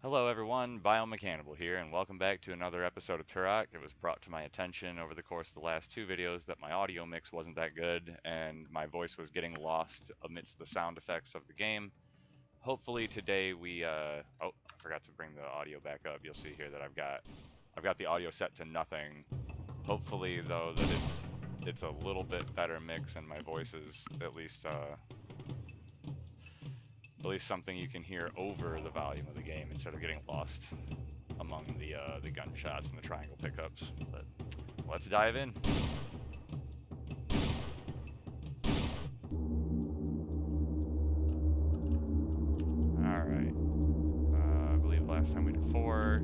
Hello everyone, Biomechanable here, and welcome back to another episode of Turok. It was brought to my attention over the course of the last two videos that my audio mix wasn't that good, and my voice was getting lost amidst the sound effects of the game. Hopefully today oh, I forgot to bring the audio back up. You'll see here that I've got the audio set to nothing. Hopefully though that it's a little bit better mix and my voice is at least something you can hear over the volume of the game instead of getting lost among the gunshots and the triangle pickups. But let's dive in. Alright. I believe last time we did 4,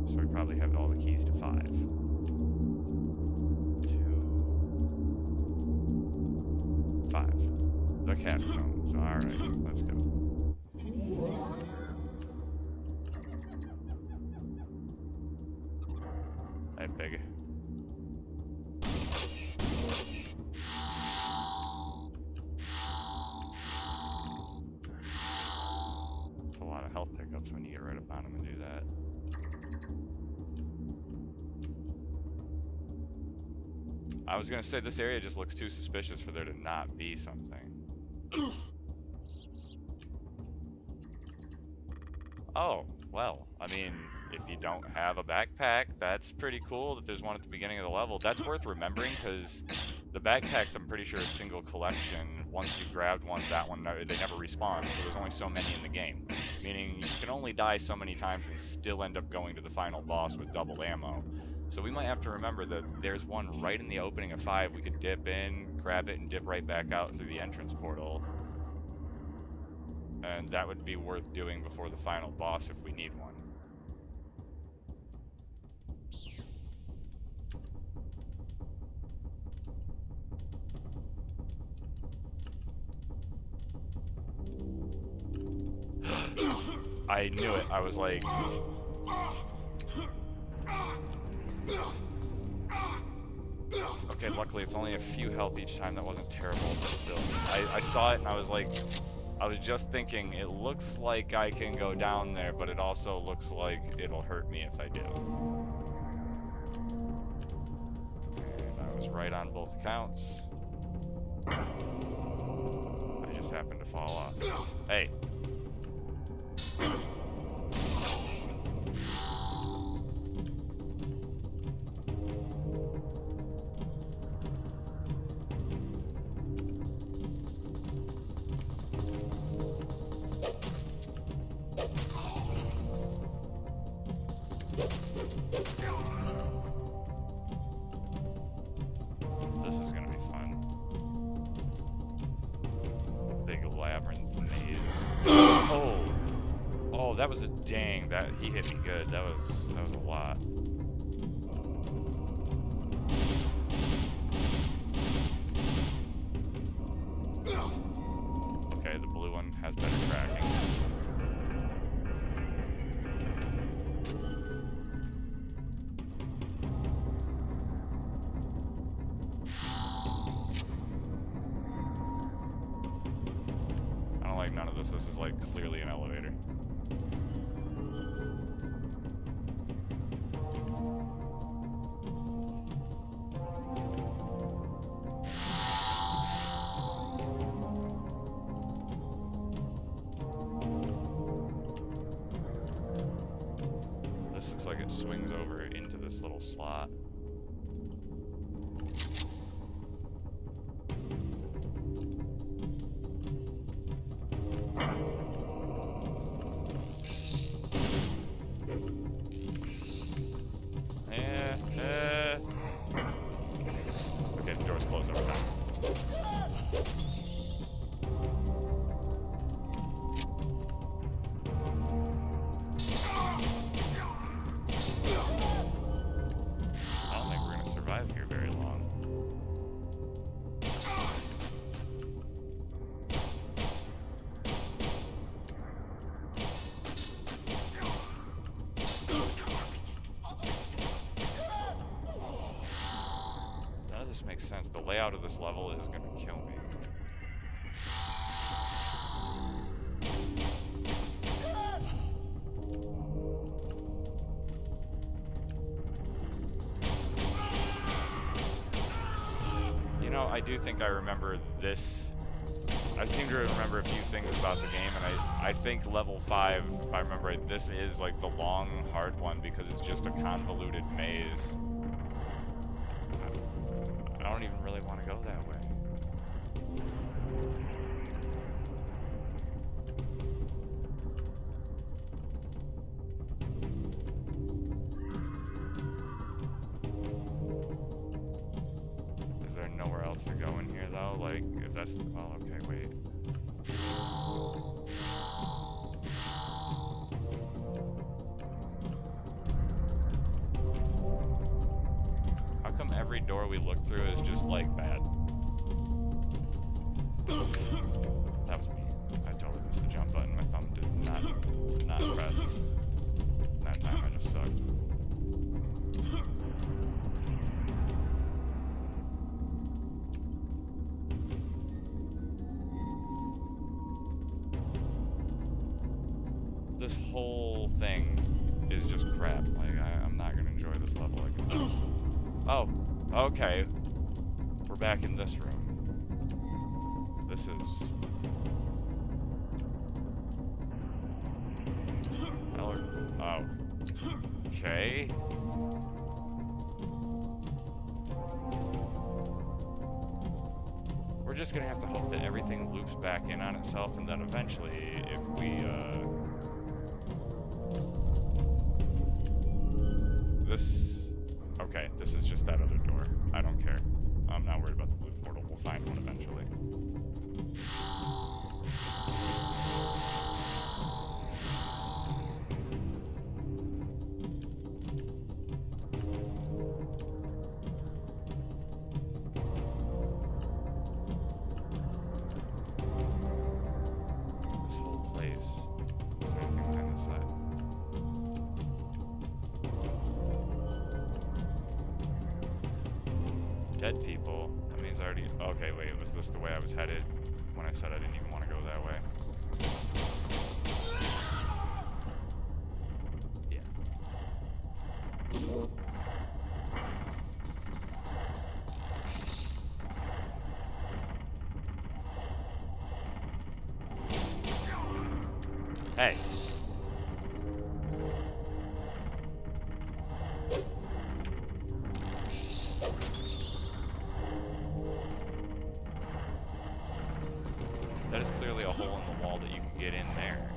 so we probably have all the keys to 5. 2. The Catacombs. Alright, let's go. Hey, big. It's a lot of health pickups when you get right up on them and do that. I was gonna say this area just looks too suspicious for there to not be something. Oh, well, I mean, if you don't have a backpack, that's pretty cool that there's one at the beginning of the level. That's worth remembering, because the backpacks, I'm pretty sure, a single collection. Once you grabbed one, that one, they never respawn, so there's only so many in the game. Meaning, you can only die so many times and still end up going to the final boss with double ammo. So we might have to remember that there's one right in the opening of 5. We could dip in, grab it, and dip right back out through the entrance portal. And that would be worth doing before the final boss if we need one. I knew it. I was like... Okay, luckily it's only a few health each time. That wasn't terrible, but still. I saw it and I was like... I was just thinking, it looks like I can go down there, but it also looks like it'll hurt me if I do. And I was right on both accounts. I just happened to fall off. Hey! This is gonna be fun. Big labyrinth maze. Oh! Oh, that was a dang. That he hit me good. That was a lot. Okay, the blue one has better tracking. I don't like none of this. This is like clearly an elevator. This looks like it swings over into this little slot. Okay, the door's closed over time. I don't think we're gonna survive here very long. None of this makes sense. The layout of this level is gonna kill me. I do think I remember this. I seem to remember a few things about the game, and I think level 5, if I remember right, this is like the long, hard one because it's just a convoluted maze. I don't even really want to go that way. Is there nowhere else to go in here though? Like, if that's, oh, okay, wait. How come every door we look through is just like bad? That was me. I totally missed the jump button. My thumb did not press. That time I just sucked. This whole thing is just crap. Like, I'm not gonna enjoy this level. I can tell. Oh, okay. We're back in this room. This is... Oh. Okay. We're just gonna have to hope that everything loops back in on itself, and then eventually, if we, Okay, this is just that other door. I don't care. I'm not worried about the blue portal. We'll find one eventually. This whole place. Is there anything on this side? Dead people. That means I already... Okay, wait, was this the way I was headed when I said I didn't even want to go that way? Yeah. Hey. That is clearly a hole in the wall that you can get in there.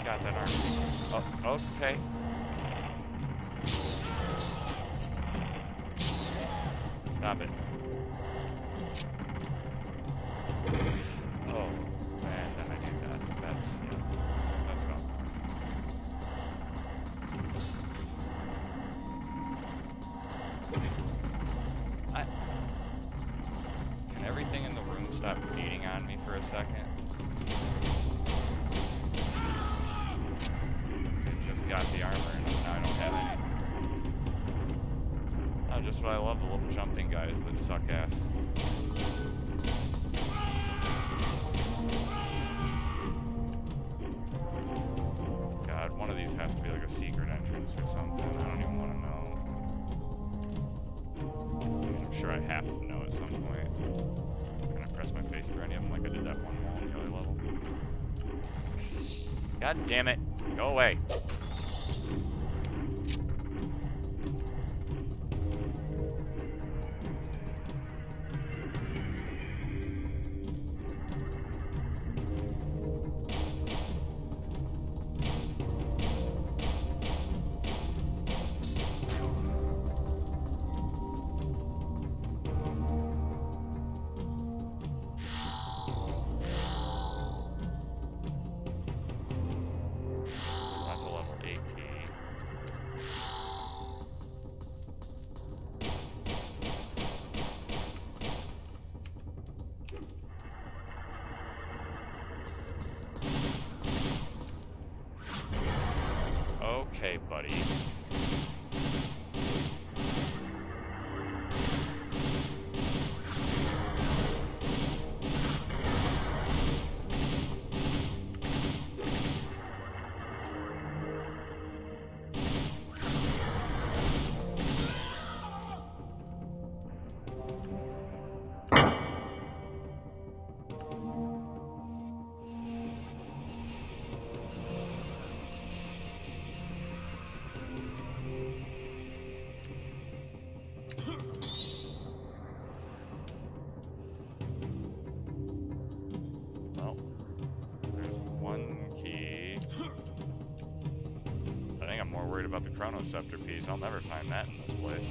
Got that arm. Oh, okay. Stop it. Oh, man, then I do that. That's, yeah, that's about Can everything in the room stop beating on me for a second? Got the armor and now I don't have any. Oh, just what I love, the little jumping guys that suck ass. God, one of these has to be like a secret entrance or something. I don't even want to know. I'm sure I have to know at some point. Can I press my face through any of them like I did that one wall in the other level? God damn it. Go away. about the Chrono Scepter piece. I'll never find that in this place.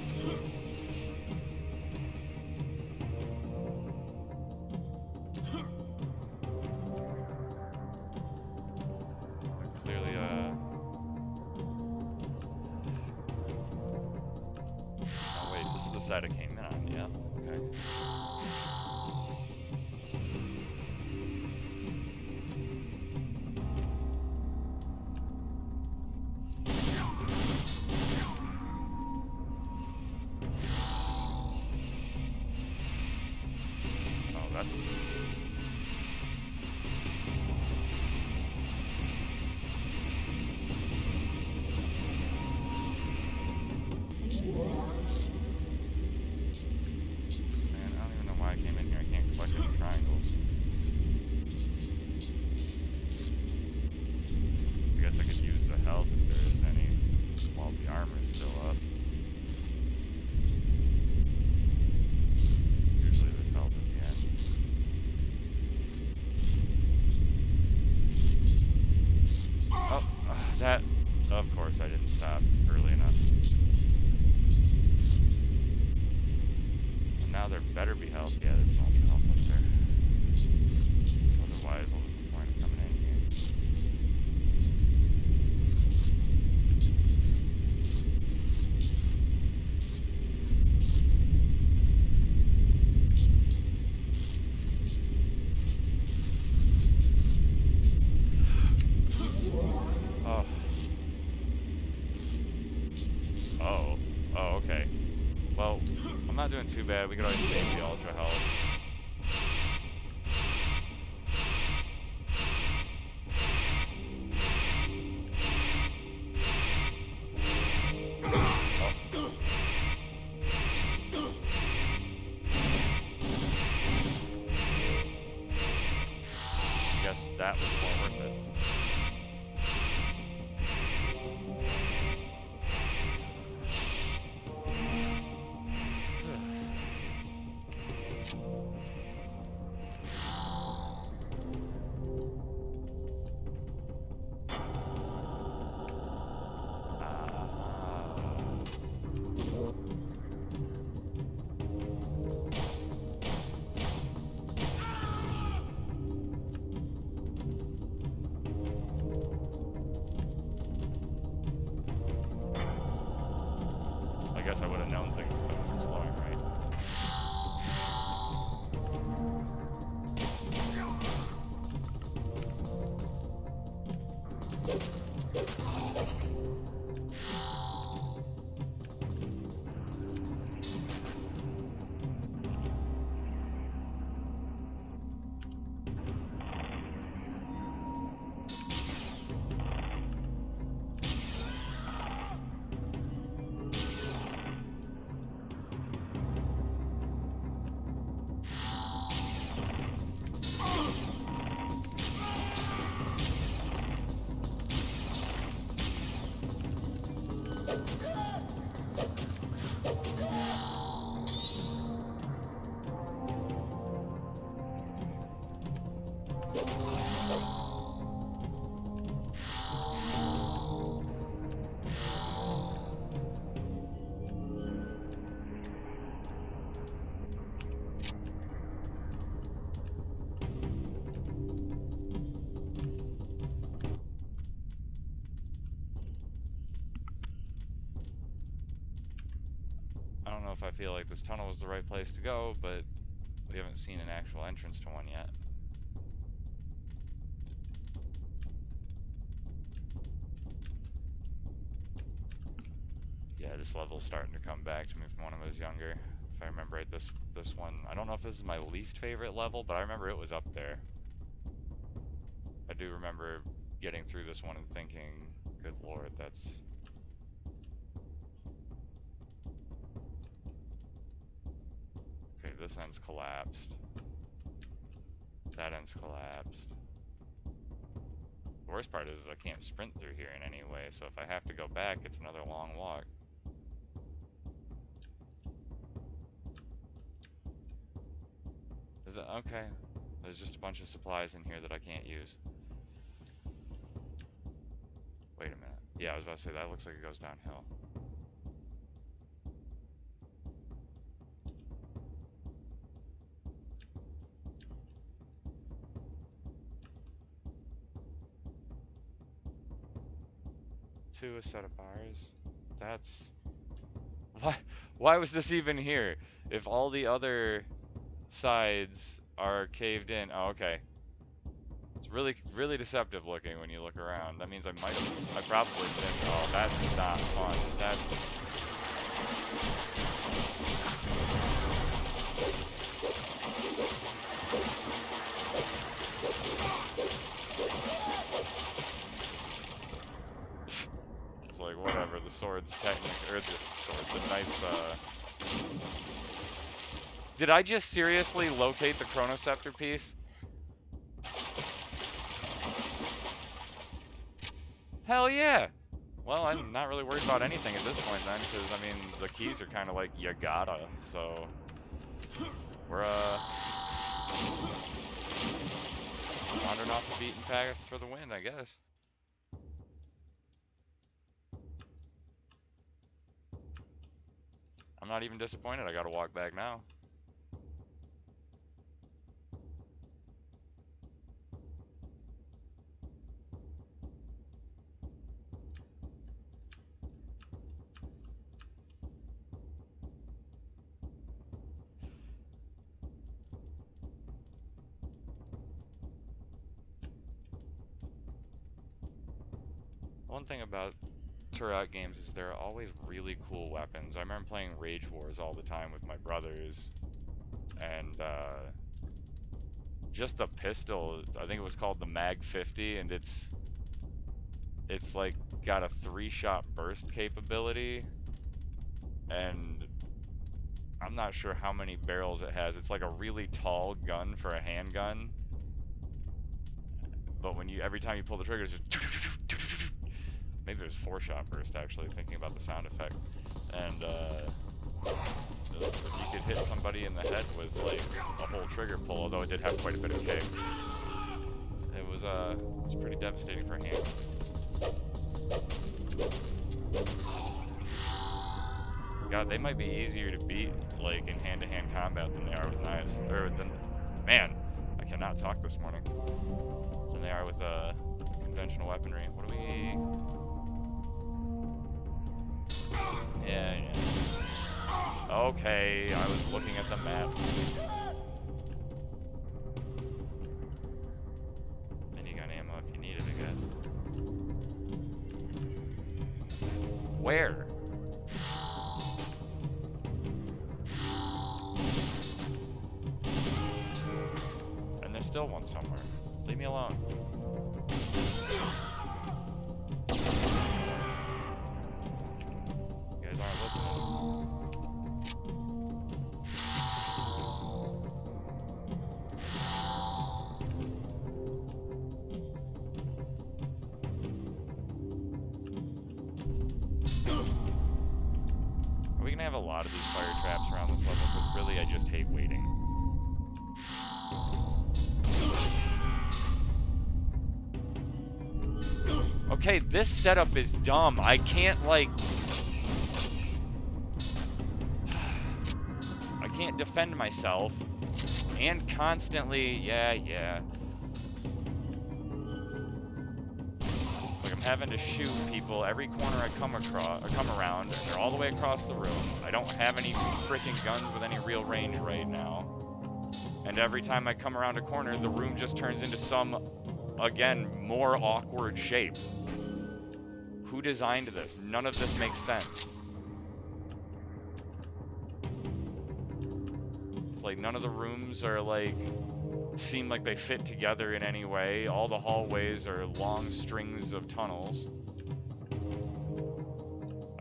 Clearly, oh wait, this is the side I came in on, yeah, okay. Oh, that's... Man, I don't even know why I came in here. I can't collect any triangles. I guess I could use the health if there is any while the armor's still up. Usually there's health at the end. Oh, that... Of course I didn't stop early enough. And now there better be health. Yeah, there's an ultra health up there. So otherwise, what was the point of coming in here? Oh. Oh. Oh, okay. Well, I'm not doing too bad. We could always save the ultra health. That was more worth it. I guess I would have known things if I was exploring, right? I don't know if I feel like this tunnel was the right place to go, but we haven't seen an actual entrance to one yet. Yeah, this level's starting to come back to me from when I was younger. If I remember right, this one, I don't know if this is my least favorite level, but I remember it was up there. I do remember getting through this one and thinking, good lord, that's... Okay, this end's collapsed. That end's collapsed. The worst part is I can't sprint through here in any way, so if I have to go back, it's another long walk. Is it okay? There's just a bunch of supplies in here that I can't use. Wait a minute. Yeah, I was about to say, that looks like it goes downhill. Two, a set of bars. That's... Why was this even here? If all the other sides are caved in... Oh, okay. It's really, really deceptive looking when you look around. That means I probably missed. Oh, that's not fun. That's... It's like, whatever, the sword's or the knife's, Did I just seriously locate the Chronoceptor piece? Hell yeah! Well, I'm not really worried about anything at this point then, because, I mean, the keys are kind of like, you gotta, so... We're, wandering off the beaten path for the win, I guess. I'm not even disappointed I gotta walk back now. One thing about Turok games is there are always really cool weapons. I remember playing Rage Wars all the time with my brothers, and just the pistol, I think it was called the Mag 50, and it's like got a 3-shot burst capability, and I'm not sure how many barrels it has. It's like a really tall gun for a handgun, but when every time you pull the trigger, it's just maybe there's 4-shot burst actually, thinking about the sound effect. And if you could hit somebody in the head with like a whole trigger pull, although it did have quite a bit of kick, it was pretty devastating for a hand. God, they might be easier to beat like in hand-to-hand combat than they are with knives, or than, man, I cannot talk this morning, than they are with conventional weaponry. What do we... Yeah. Okay, I was looking at the map. Minigun ammo if you need it, I guess. Where? And there's still one somewhere. Leave me alone. You guys aren't listening. Are we gonna have a lot of these fire traps around this level? Because really, I just hate waiting. Okay, this setup is dumb. I can't, like... I can't defend myself. And constantly... Yeah. It's like I'm having to shoot people every corner I come around, and they're all the way across the room. I don't have any freaking guns with any real range right now. And every time I come around a corner, the room just turns into some, again, more awkward shape. Who designed this? None of this makes sense. It's like none of the rooms are like, seem like they fit together in any way. All the hallways are long strings of tunnels.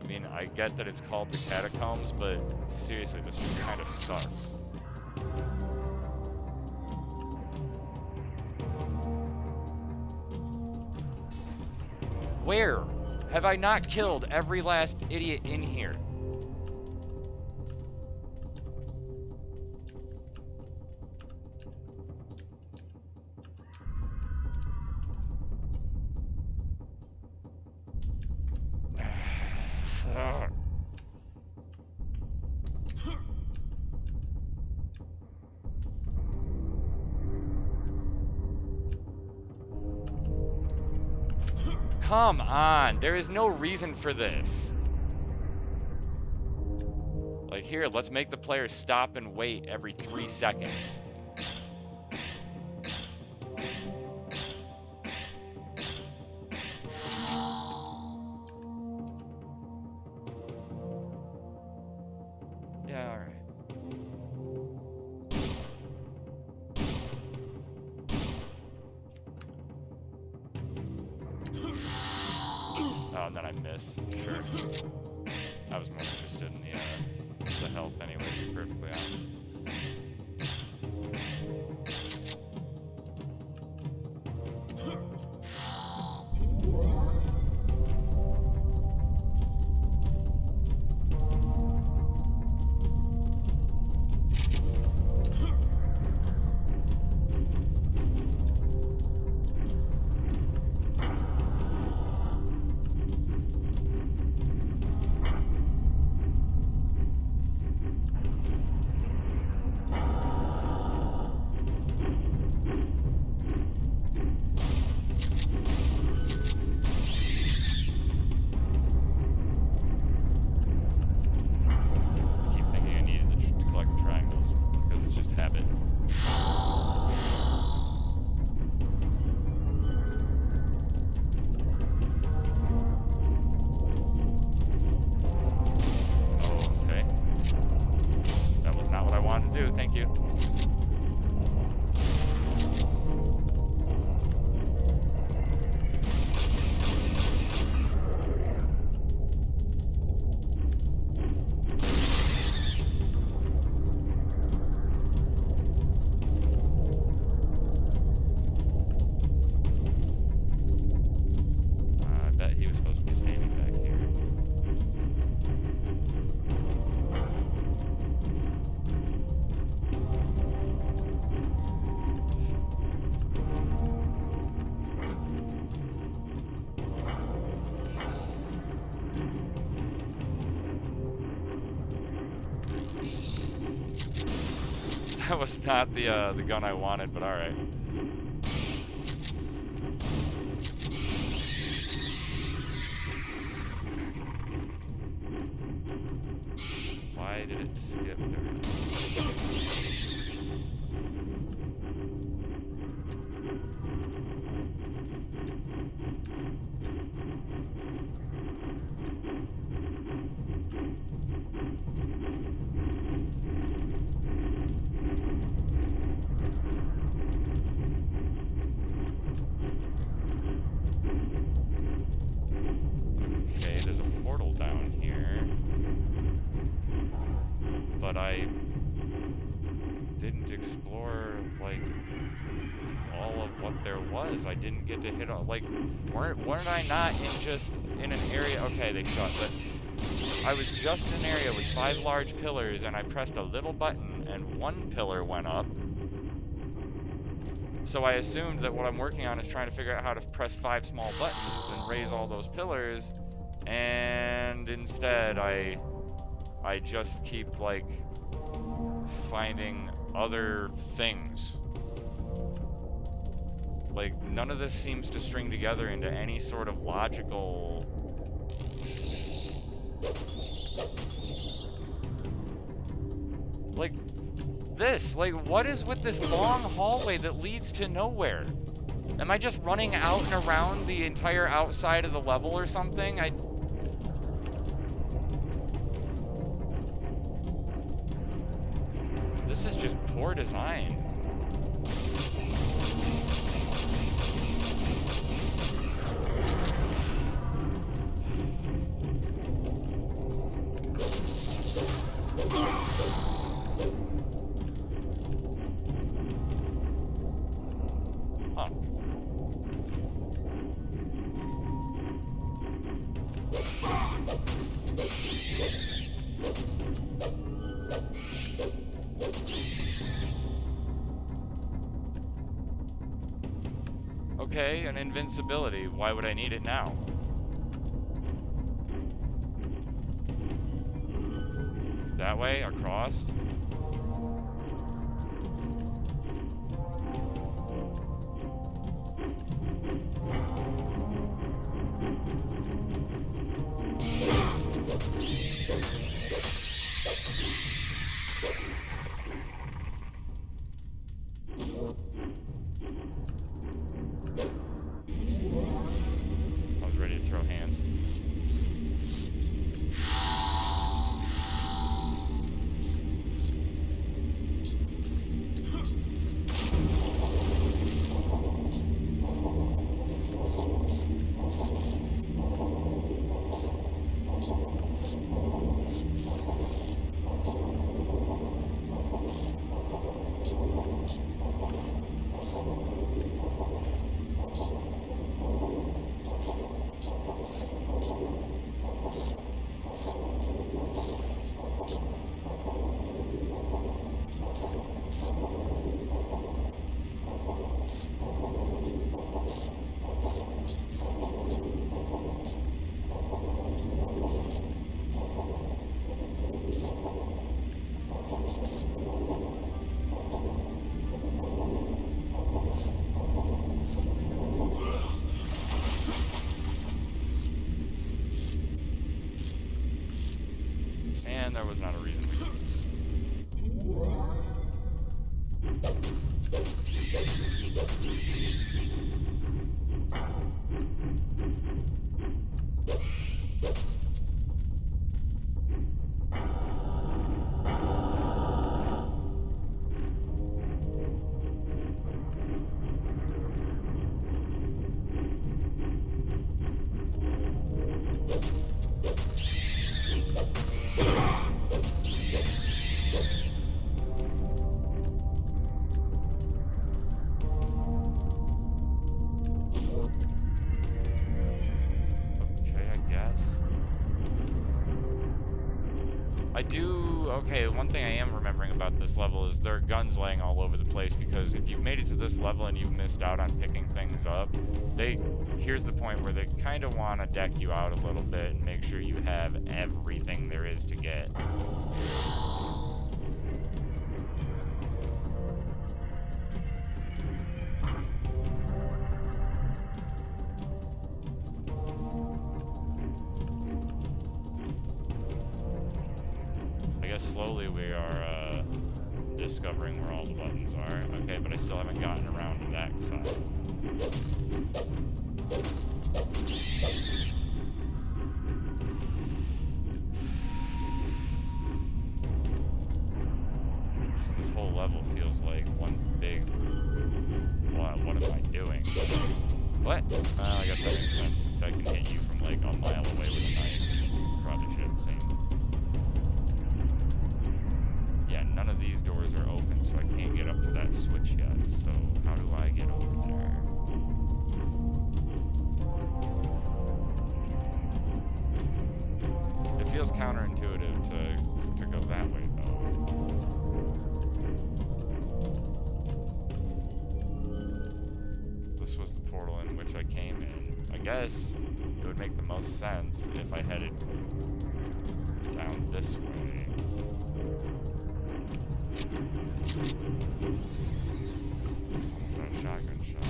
I mean, I get that it's called the Catacombs, but seriously, this just kind of sucks. Where have I not killed every last idiot in here? Come on, there is no reason for this. Like, here, let's make the player stop and wait every 3 seconds. Yeah, alright. Oh, and then I miss. Sure. I was more interested in the health anyway, to be perfectly honest. Thank you. I bet he was supposed to be standing back here. That was not the gun I wanted, but all right. Why did it skip? Okay, there's a portal down here, but I didn't explore like all of what there was. I didn't get to hit all, like, weren't I not in an area? Okay, they shot, but I was just in an area with 5 large pillars, and I pressed a little button, and 1 pillar went up. So I assumed that what I'm working on is trying to figure out how to press 5 small buttons and raise all those pillars, and instead I just keep like finding other things. Like, none of this seems to string together into any sort of logical... Like, this. Like, what is with this long hallway that leads to nowhere? Am I just running out and around the entire outside of the level or something? This is just poor design. Huh. Okay, an invincibility. Why would I need it now? That way, across. And there was not a reason we could. Okay, one thing I am remembering about this level is there are guns laying all over the place, because if you've made it to this level and you've missed out on picking things up, here's the point where they kind of want to deck you out a little bit and make sure you have everything there is to get. Slowly we are discovering where all the buttons are. Okay, but I still haven't gotten around to that side. This whole level feels like one big... What am I doing? What? I guess that makes sense. If I can hit you from like a mile away with a knife, you probably should have the same. Yeah, none of these doors are open, so I can't get up to that switch yet. So how do I get over there? It feels counterintuitive to go that way, though. This was the portal in which I came in. I guess it would make the most sense if I headed down this way. So a shotgun shot.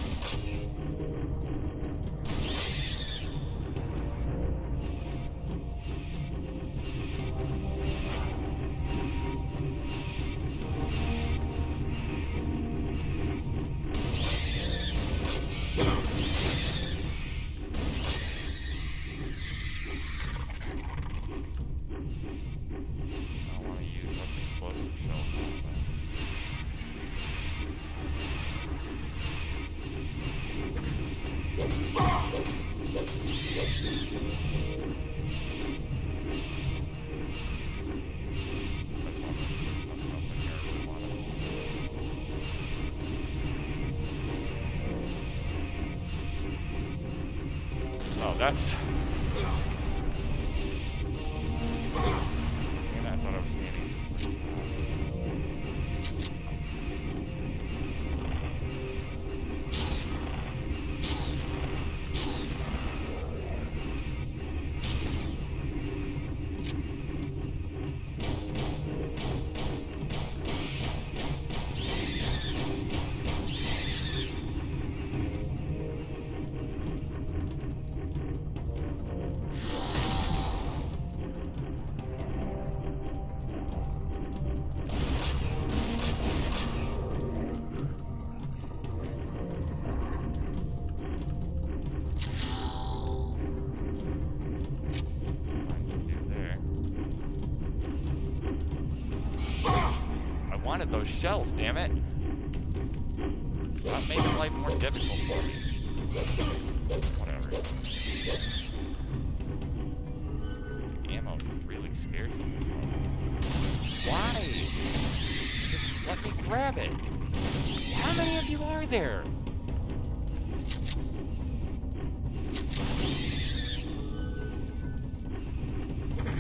That's... And I thought I was standing just like spot. Those shells, damn it. Stop making life more difficult for me. Whatever. Ammo is really scarce in this one. Why? Just let me grab it. How many of you are there?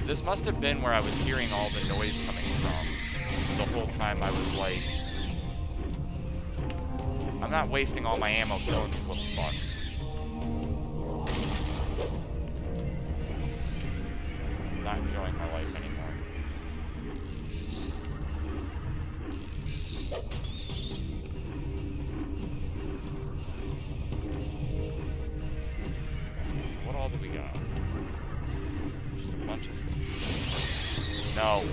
This must have been where I was hearing all the noise coming from. The whole time I was like, I'm not wasting all my ammo killing these little fucks. I'm not enjoying my life anymore. So what all do we got? Just a bunch of stuff. No.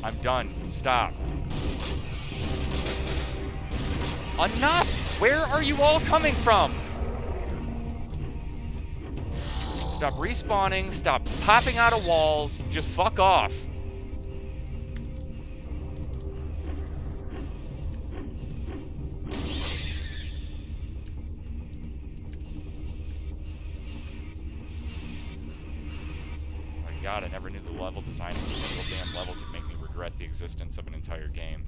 I'm done. Stop. Enough! Where are you all coming from? Stop respawning, stop popping out of walls, just fuck off. My god, I never knew the level design of a single damn level could make me regret the existence of an entire game.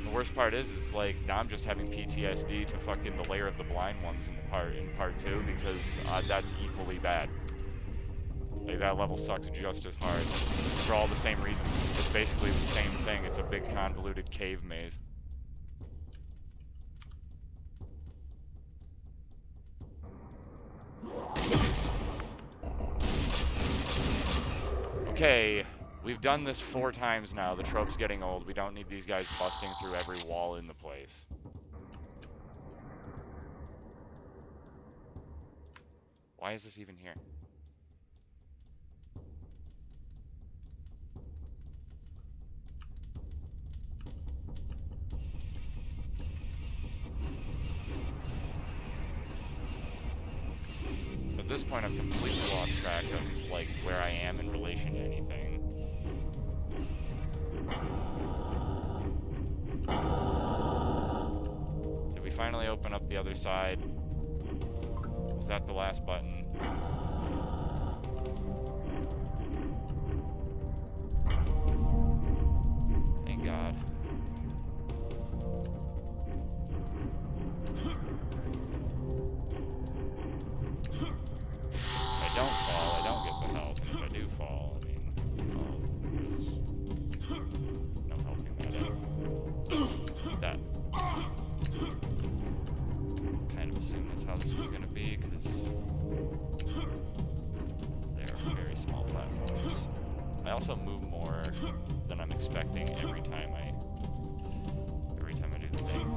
The worst part is like, now I'm just having PTSD to fucking the Lair of the Blind Ones in part 2, because that's equally bad. Like, that level sucks just as hard, for all the same reasons. It's basically the same thing, it's a big convoluted cave maze. Okay, we've done this 4 times now. The trope's getting old. We don't need these guys busting through every wall in the place. Why is this even here? At this point, I've completely lost track of, like, where I am in relation to anything. Did we finally open up the other side? Is that the last button? Thank God. If I don't fall, I don't get the health, and if I do fall, I mean, well, there's no helping that out. That. Kind of assumed that's how this was going to be, because they are very small platforms. I also move more than I'm expecting every time I do the thing.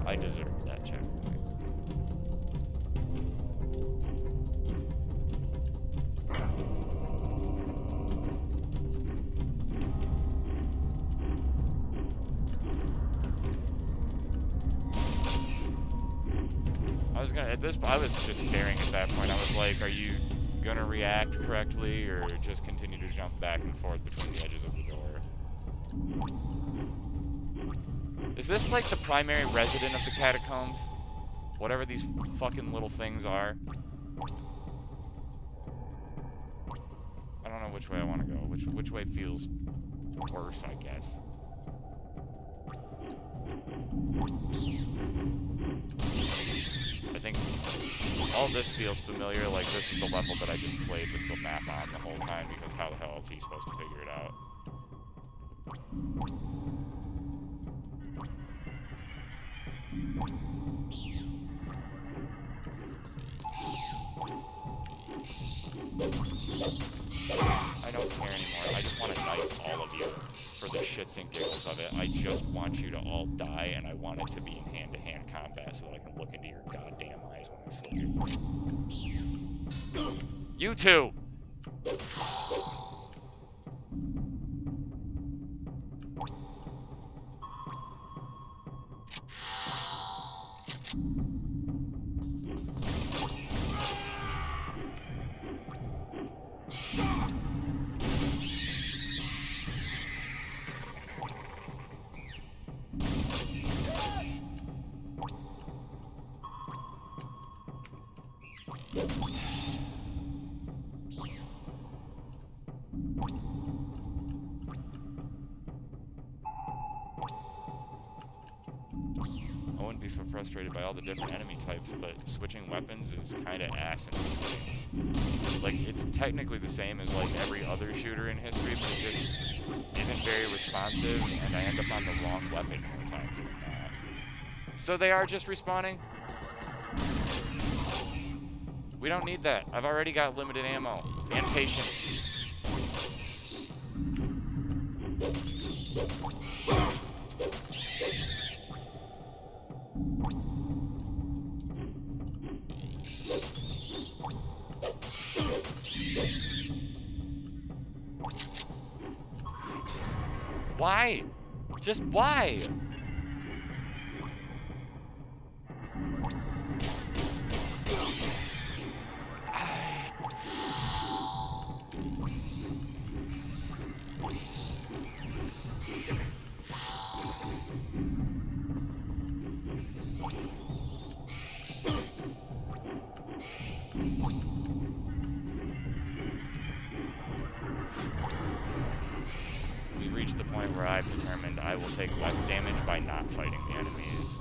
I deserve that checkpoint. I was just staring at that point. I was like, are you gonna react correctly, or just continue to jump back and forth between the edges of the door? Is this like the primary resident of the catacombs? Whatever these fucking little things are? I don't know which way I want to go. Which way feels worse, I guess. I think all this feels familiar, like this is the level that I just played with the map on the whole time, because how the hell else are you supposed to figure it out? I don't care anymore. I just want to knife all of you for the shits and giggles of it. I just want you to all die, and I want it to be in hand-to-hand combat so that I can look into your goddamn eyes when I slit your throats. You two! frustrated by all the different enemy types, but switching weapons is kind of ass in this game. Like, it's technically the same as, like, every other shooter in history, but it just isn't very responsive, and I end up on the wrong weapon more times than not. So they are just respawning? We don't need that. I've already got limited ammo and patience. Why? Just why? We reached the point where I've determined I will take less damage by not fighting the enemies.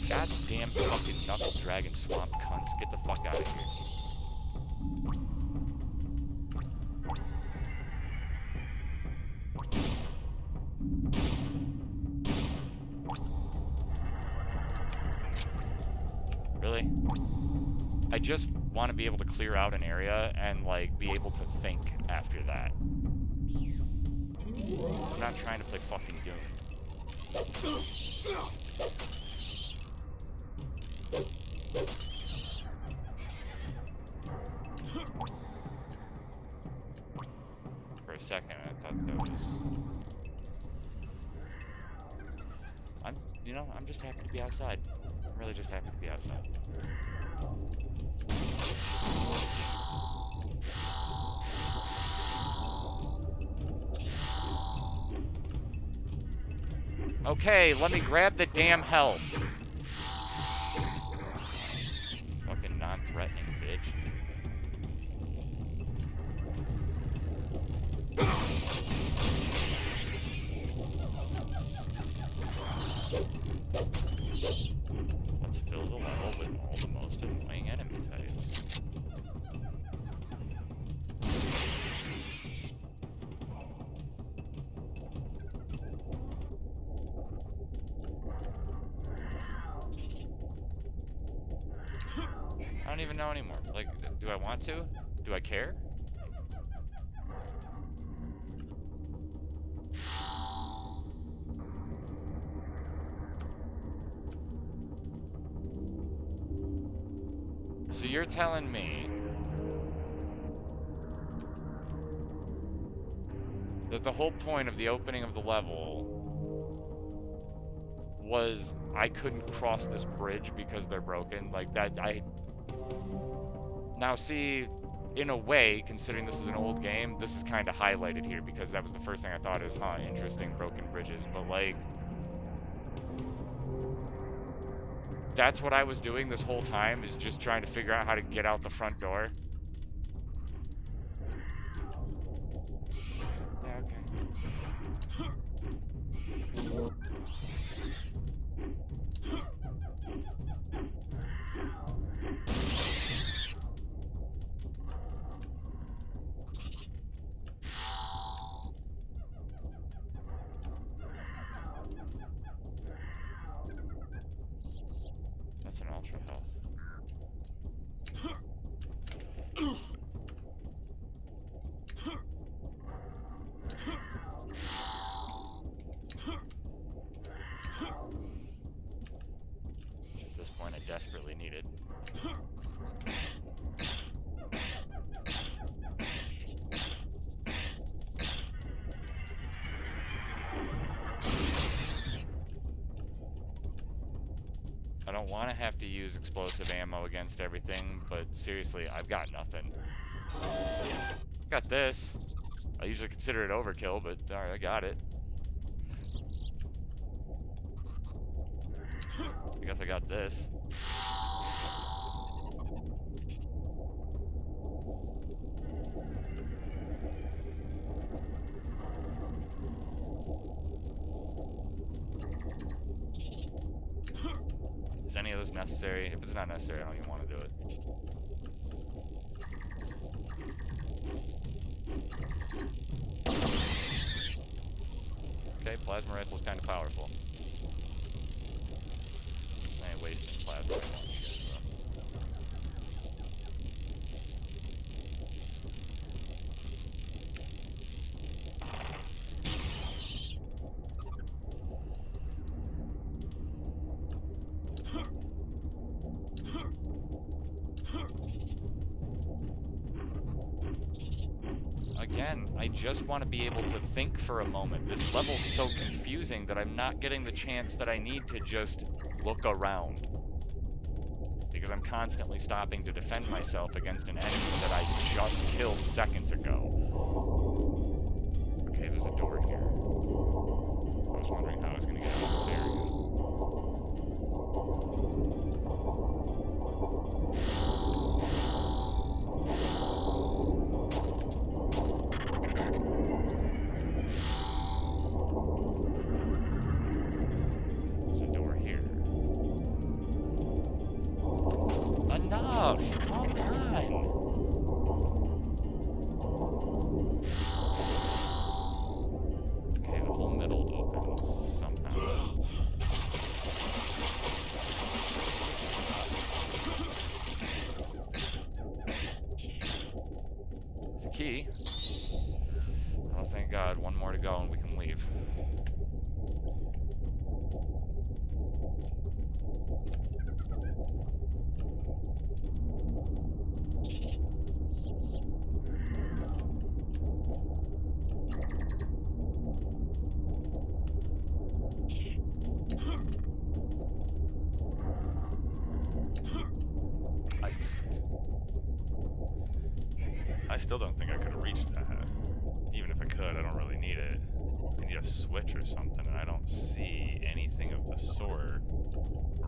Goddamn fucking knuckle dragon swamp cunts. Get the fuck out of here. Really? I just want to be able to clear out an area and, like, be able to think after that. I'm not trying to play fucking Doom. For a second, I thought that was... I'm just happy to be outside. I'm really just happy to be outside. Okay, let me grab the damn health. Fucking non-threatening bitch. Let's fill the level with all the most annoying enemy types. I don't even know anymore. Like, do I want to? Do I care? So you're telling me that the whole point of the opening of the level was I couldn't cross this bridge because they're broken? Like, that, Now see, in a way, considering this is an old game, this is kind of highlighted here because that was the first thing I thought is, huh, interesting, broken bridges, but like... That's what I was doing this whole time, is just trying to figure out how to get out the front door. Yeah, okay. That's an ultra health. want to have to use explosive ammo against everything, but seriously, I've got nothing. Got this. I usually consider it overkill, but alright, I got it. I guess I got this. Is any of this necessary? If it's not necessary, I don't even want to do it. Okay, plasma rifle's kind of powerful. I ain't wasting plasma rifle on you guys, though. Again, I just want to be able to think for a moment. This level's so confusing that I'm not getting the chance that I need to just look around. Because I'm constantly stopping to defend myself against an enemy that I just killed seconds ago. Okay, there's a door here. I was wondering how I was going to get out of this area. Key. Oh, thank God. One more to go and we can leave. I still don't think I could have reached that. Even if I could, I don't really need it. I need a switch or something, and I don't see anything of the sort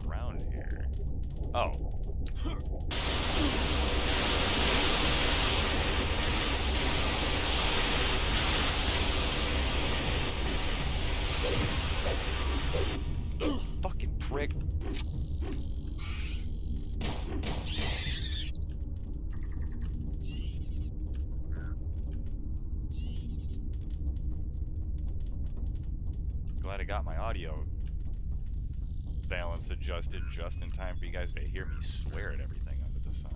around here. Oh. Fucking prick. Glad I got my audio balance adjusted just in time for you guys to hear me swear at everything under the sun.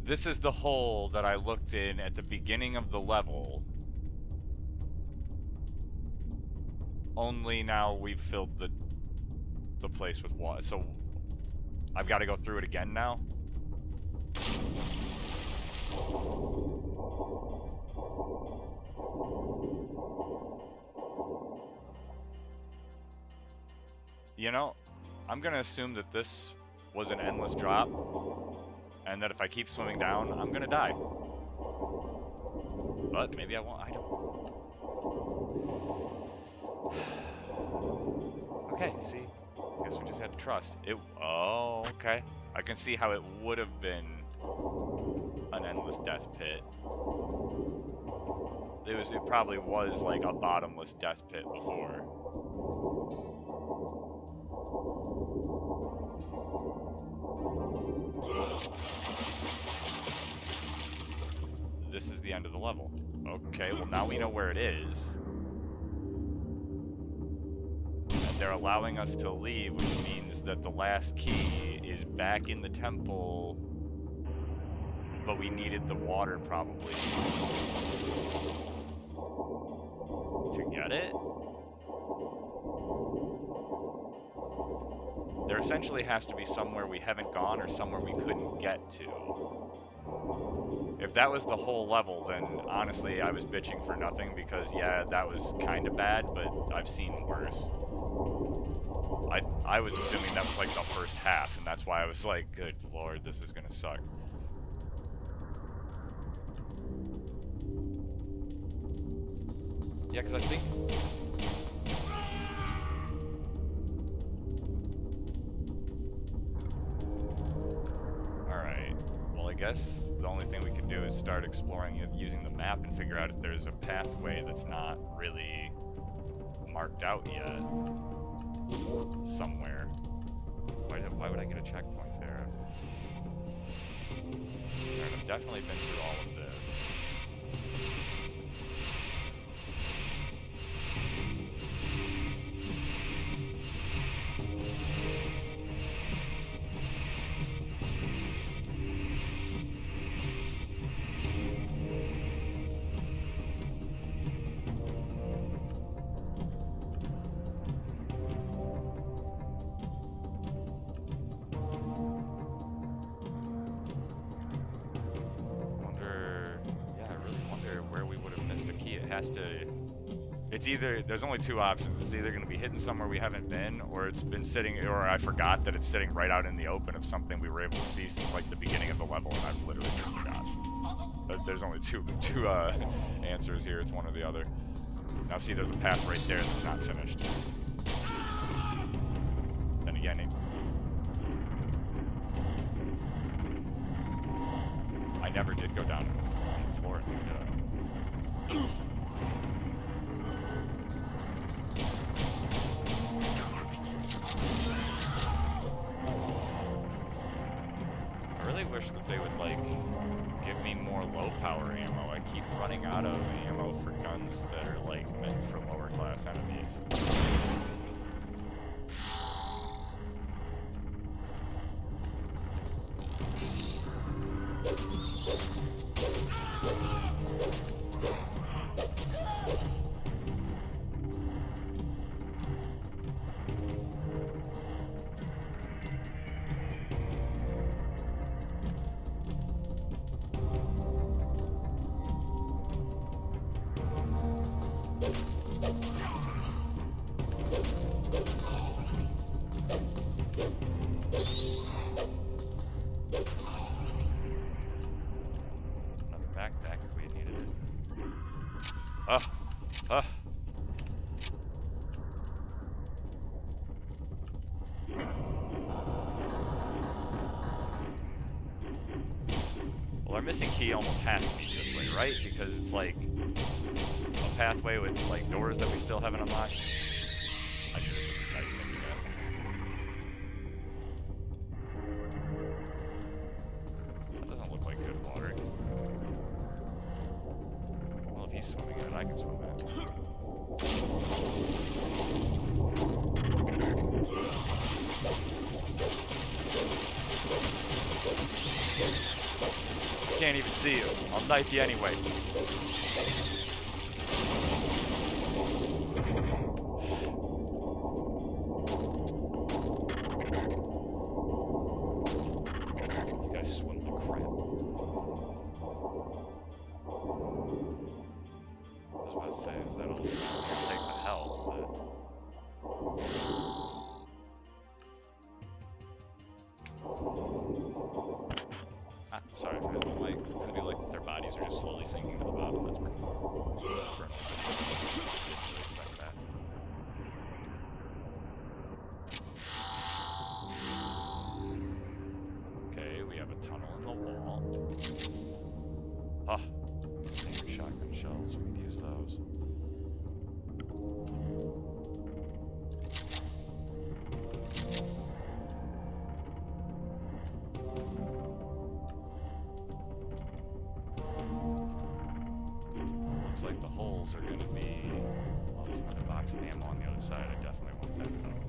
This is the hole that I looked in at the beginning of the level. Only now we've filled the place with water. So I've got to go through it again now. You know, I'm gonna assume that this was an endless drop, and that if I keep swimming down, I'm gonna die. But maybe I won't. I don't. Okay, see. I guess we just had to trust. Oh, okay. I can see how it would have been an endless death pit. It probably was like a bottomless death pit before. This is the end of the level. Okay, well now we know where it is. They're allowing us to leave, which means that the last key is back in the temple, but we needed the water probably to get it. There essentially has to be somewhere we haven't gone or somewhere we couldn't get to. If that was the whole level, then honestly I was bitching for nothing because yeah, that was kind of bad, but I've seen worse. I was assuming that was like the first half, and that's why I was like, good lord, this is gonna suck. Yeah, because I think... Alright, well I guess the only thing we can do is start exploring it using the map and figure out if there's a pathway that's not really marked out yet. Somewhere. Why would I get a checkpoint there? Alright, I've definitely been through all of this. It's either, there's only two options. It's either going to be hidden somewhere we haven't been, or it's been sitting, or I forgot that it's sitting right out in the open of something we were able to see since like the beginning of the level, and I've literally just forgot. But there's only two answers here. It's one or the other. Now see, there's a path right there that's not finished. Then again, I never did go down on the floor, did I? I really wish that they would, like, give me more low-power ammo. I keep running out of ammo for guns that are, like, meant for lower-class enemies. Well, our missing key almost has to be this way, right? Because it's like a pathway with like doors that we still haven't unlocked. I should have just typed it again. That doesn't look like good water. Well, if he's swimming in it, I can swim in it. I can't even see you. I'll knife you anyway. You guys swim like crap. I was about to say, is that'll take the health, but... Sorry for that, like, I do like that their bodies are just slowly sinking to the bottom. That's pretty cool. For a moment. Didn't really expect that. Okay, we have a tunnel in the wall. Ah, standard shotgun shells. We can use those. Like the holes are going to be, well, there's another box of ammo on the other side. I definitely want that though.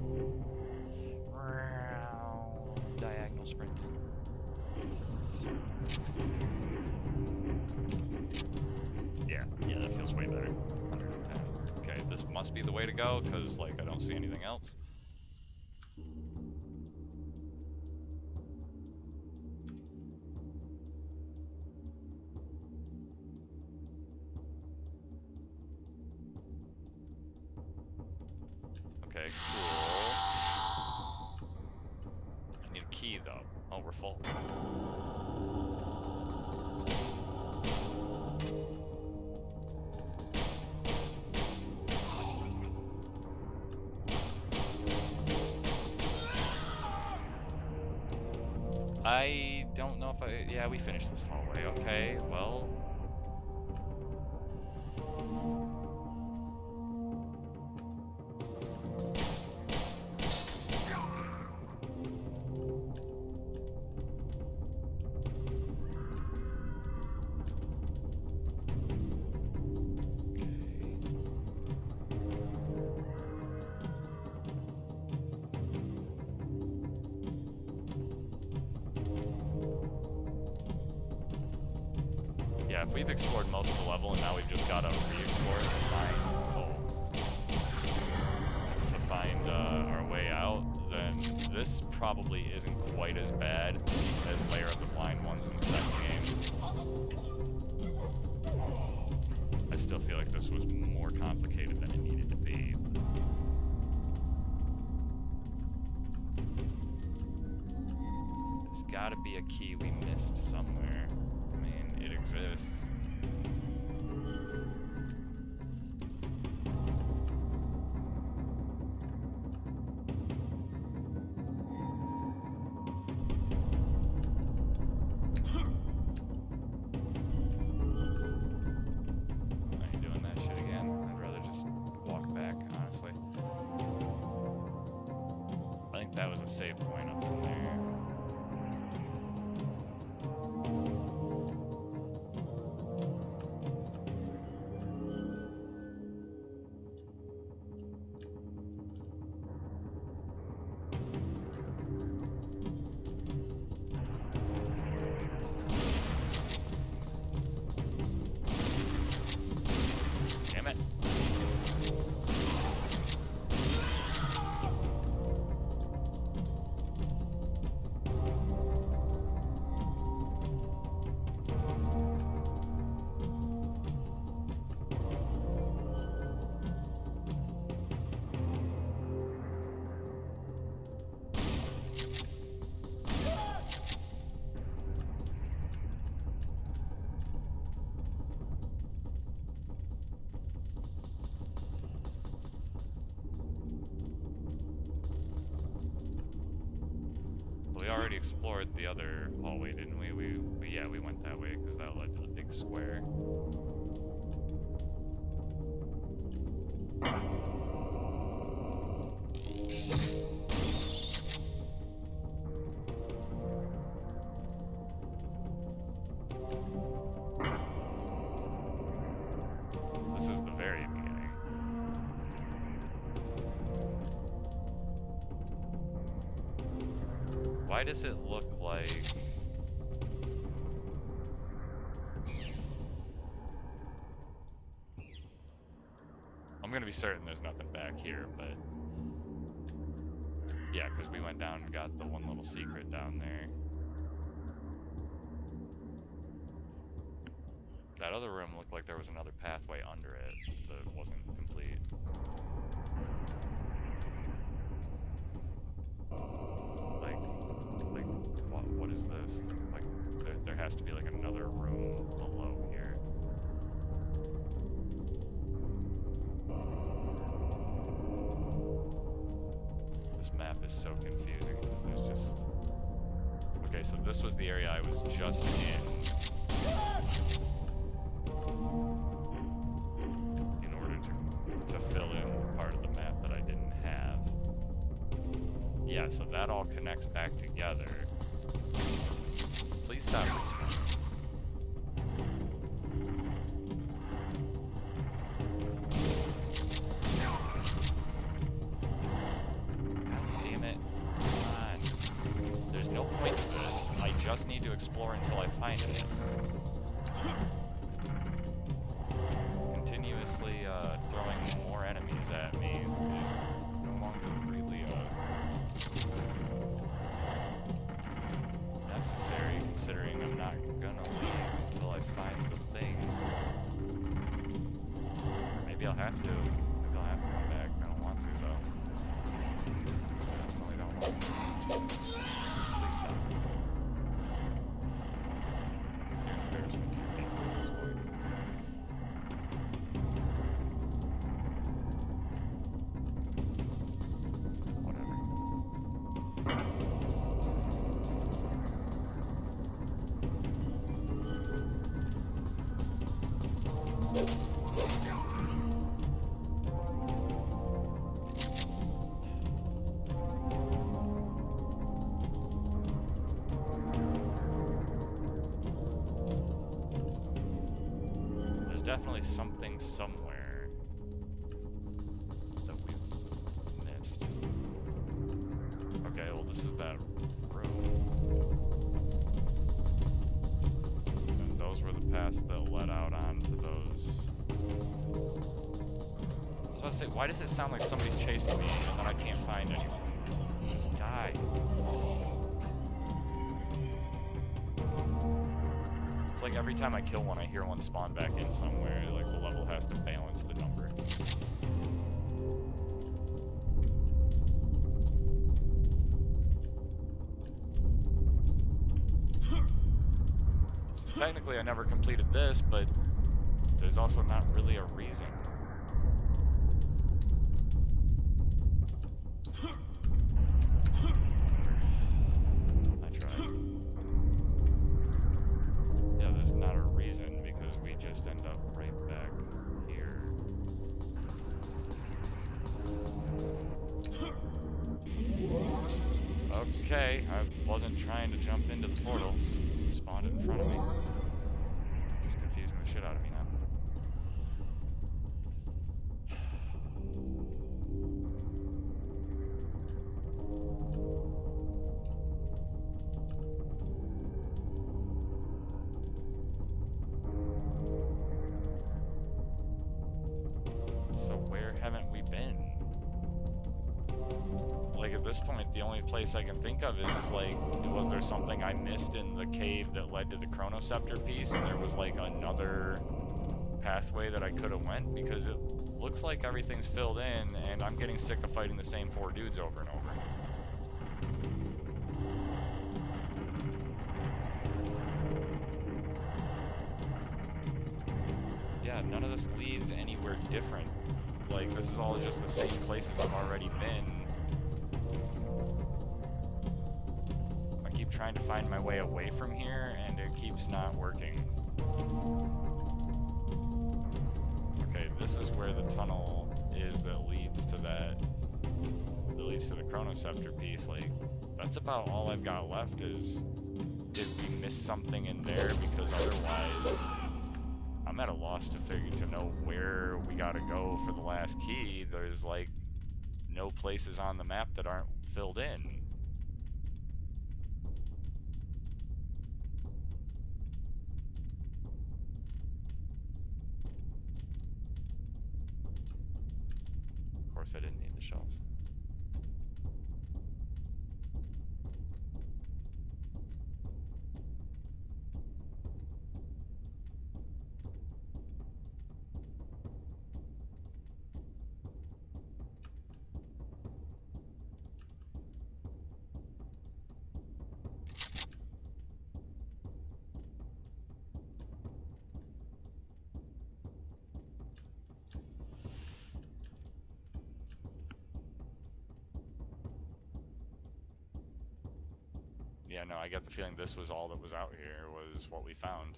Diagonal sprinting. Yeah, that feels way better. 110. Okay, this must be the way to go because like I don't see anything else. Okay, cool. I need a key, though. Oh, we're full. I don't know if I... Yeah, we finished this hallway. Okay, well... Yeah, if we've explored most of the level and now we've just got to re-explore to find our way out, then this probably isn't quite as bad as Lair of the Blind Ones in the second game. I still feel like this was more complicated than it needed to be. There's got to be a key we missed somewhere. I mean, it exists. That was a save point up in there. Damn it. We already explored the other hallway, didn't we? Yeah, we went that way because that led to the big square. This is the very beginning. Why does it look like... I'm gonna be certain there's nothing back here, but... Yeah, because we went down and got the one little secret down there. That other room looked like there was another pathway under it that wasn't complete. What is this? Like, there has to be like another room below here. This map is so confusing because there's just... Okay, so this was the area I was just in order to fill in the part of the map that I didn't have. Yeah, so that all connects back together. Please stop respawning. God damn it. Come on. There's no point to this. I just need to explore until I find it. Continuously throwing more enemies at me is no longer really necessary, considering I'm not gonna leave until I find the thing. Or maybe I'll have to. Maybe I'll have to come back. I don't want to, though. Please stop. You're an embarrassment to your people at this point. Whatever. There's definitely something somewhere that we've missed. Okay, well this is that road. And those were the paths that led out onto those. I was about to say, why does it sound like somebody's chasing me and then I can't find anyone? Just die. It's like every time I kill one, I hear one spawn back in somewhere. Like the level has to balance the number. So technically, I never completed this, but there's also not really a reason. I tried. Yeah, there's not a reason because we just end up right back here. Okay, I wasn't trying to jump into the portal. It spawned it in front of me. Just confusing the shit out of me now. So where haven't we been? Like at this point, the only place I can think of is like, was there something I missed in the cave that led to the Chronoceptor piece, and there was like another pathway that I could have went? Because it looks like everything's filled in, and I'm getting sick of fighting the same 4 dudes over and over. Yeah, none of this leads anywhere different. Like, this is all just the same places I've already been. I keep trying to find my way away from here, and it keeps not working. Okay, this is where the tunnel is that leads to the Chronoceptor piece. Like, that's about all I've got left is, did we miss something in there? Because otherwise, I'm at a loss to know where we gotta go for the last key. There's like no places on the map that aren't filled in. Of course, I didn't need the shells. Yeah, no, I get the feeling this was all that was out here, was what we found.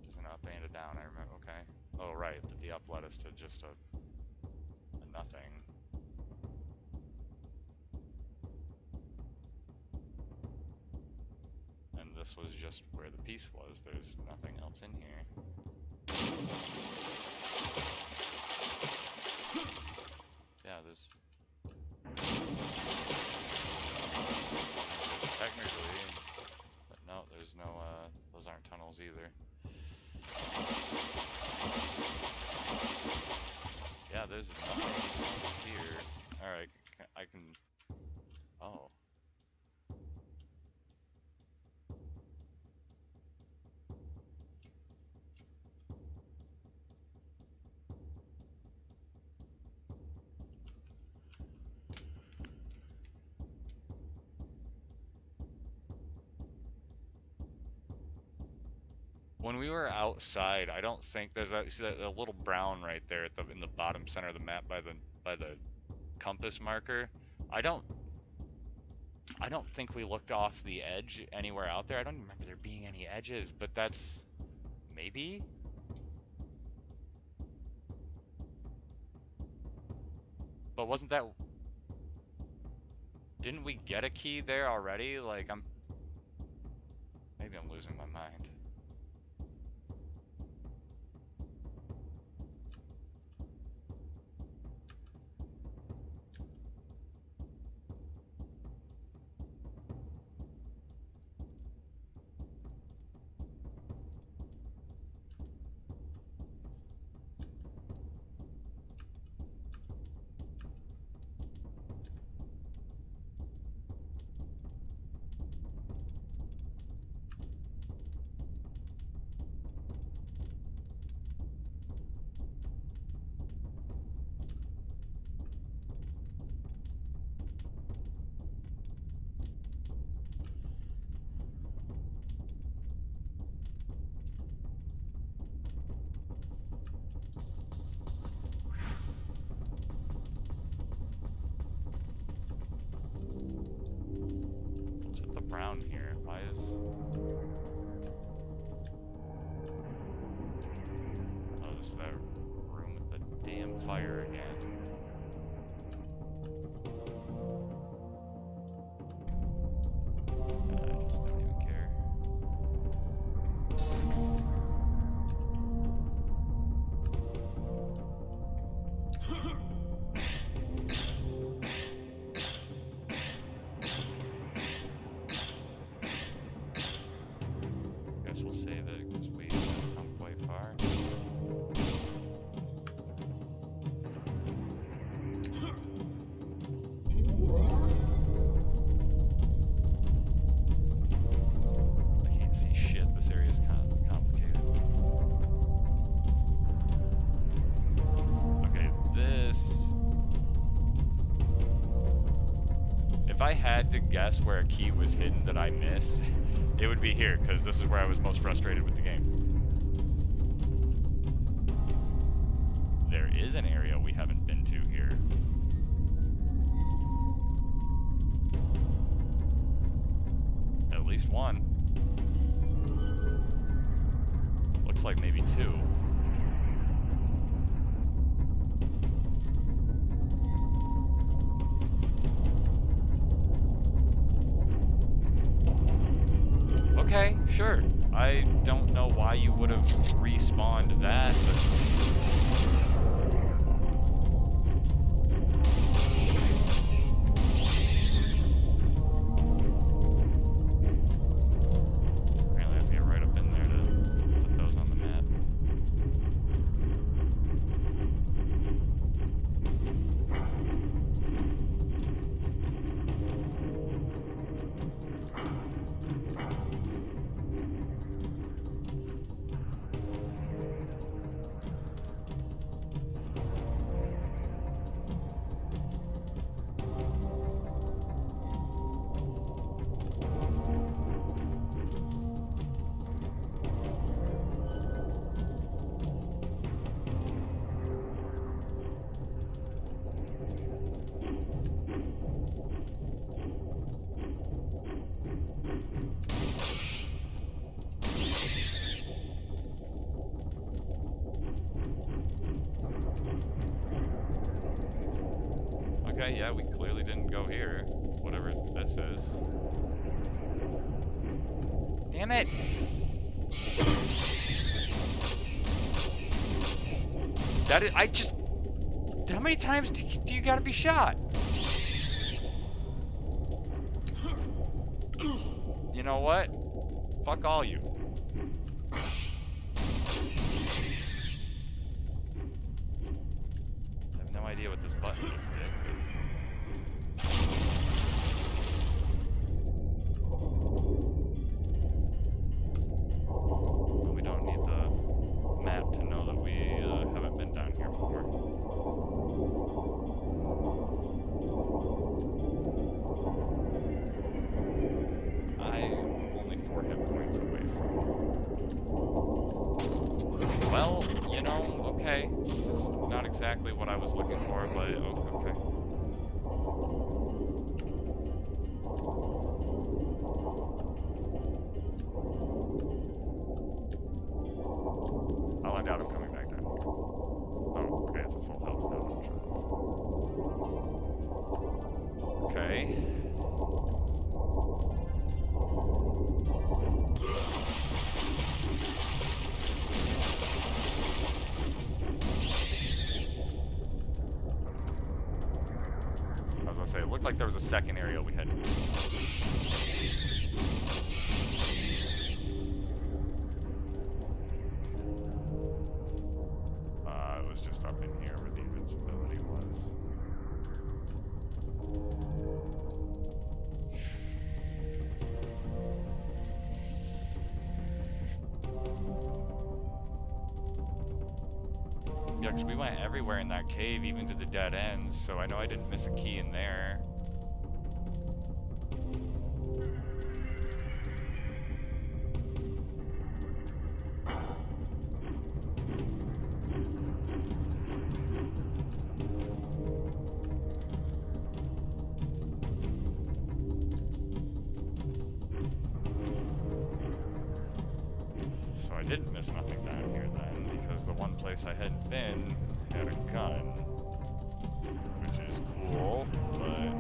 Just an up and a down, I remember, okay. Oh, right, but the up led us to just a nothing. And this was just where the piece was. There's nothing else in here. Yeah, there's... technically, but no, there's no, those aren't tunnels either. Yeah, there's nothing else here. when we were outside, I don't think there's that, see that little brown right there at in the bottom center of the map by the compass marker. I don't think we looked off the edge anywhere out there. I don't even remember there being any edges, but that's maybe. But wasn't that? Didn't we get a key there already? Like maybe I'm losing my mind. Brown here. Why is... Oh, this is that room with the damn fire again. I just don't even care. Guess we'll save it because we haven't come quite far. I can't see shit. This area is kind of complicated. Okay, this... If I had to guess where a key was hidden that I missed, it would be here, because this is where I was most frustrated with the game. There is an area we haven't been to here. At least one. Looks like maybe two. Okay, sure. I don't know why you would have respawned that, but... Apparently I have to get right up in there to put those on the map. Okay, yeah, we clearly didn't go here. Whatever this is. Damn it! That is, I just... How many times do you gotta be shot? You know what? Fuck all you. I have no idea what this button just did. We don't need the map to know that we haven't been down here before. I'm only 4 hit points away from exactly what I was looking for, but okay. I'll find out. I'm coming back down. Oh, okay, it's a full health now. Okay. I was gonna say, it looked like there was a second area we had. It was just up in here where the invincibility was. Yeah, because we went everywhere in that cave, even to the dead ends, so I know I didn't miss a key in there. So I didn't miss nothing down here then, because the one place I hadn't been had a gun, which is cool, but...